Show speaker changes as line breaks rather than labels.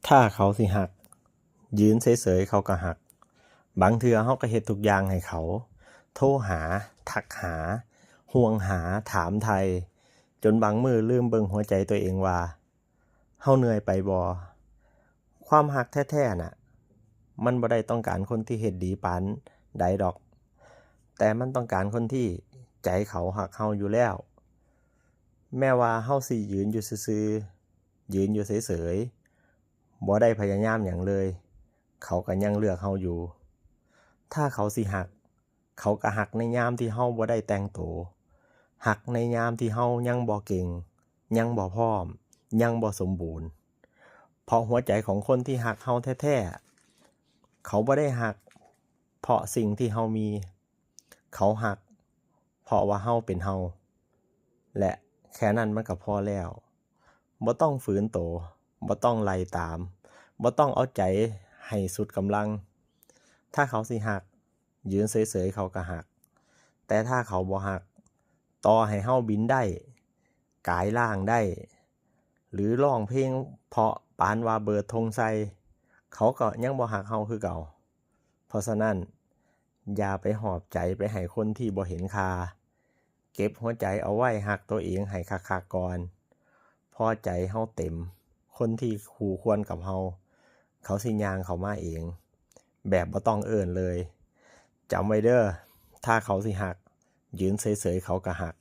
ถ้าเขาสิหักยืนเฉยๆเขาก็หักบางเทื่อเฮาก็เฮ็ดทุกอย่างให้เขาโทรหาทักหาห่วงหาถามไทยจนบางมื้อลืมเบิ่งหัวใจตัวเองว่าเฮาเหนื่อยไปบ่ความรักแท้ๆน่ะมันบ่ได้ต้องการคนที่เฮ็ดดีปานใดดอกแต่มันต้องการคนที่ใจเขารักเฮาอยู่แล้วแม้ว่าเฮาสิยืนอยู่ซื่อๆยืนอยู่เฉยๆบ่ได้พยายามหยังเลยเขาก็ยังเลือกเฮาอยู่ถ้าเขาสิหักเขาก็หักในยามที่เฮาบ่ได้แต่งโตหักในยามที่เฮายังบ่เก่งยังบ่พร้อมยังบ่สมบูรณ์เพราะหัวใจของคนที่หักเฮาแท้ๆเขาบ่ได้หักเพราะสิ่งที่เฮามีเขาหักเพราะว่าเฮาเป็นเฮาและแค่นั้นมันก็พอแล้วบ่ต้องฝืนโตบ่ต้องไล่ตามบ่ต้องเอาใจให้สุดกำลังถ้าเขาสิหักยืนเฉยๆเขาก็หักแต่ถ้าเขาบ่หักต่อให้เฮาบินได้กายร่างได้หรือร้องเพลงเพราะปานว่าเบิดธงใส่เขาก็ยังบ่หักเฮาคือเก่าเพราะฉะนั้นอย่าไปหอบใจไปให้คนที่บ่เห็นค่าเก็บหัวใจเอาไว้หักตัวเองให้คักๆก่อนพอใจเฮาเต็มคนที่คู่ควรกับเฮาเขาสิย่างเข้ามาเองแบบบ่ต้องเอิ้นเลยจำไว้เด้อถ้าเขาสิหักยืนเฉยๆเขาก็หัก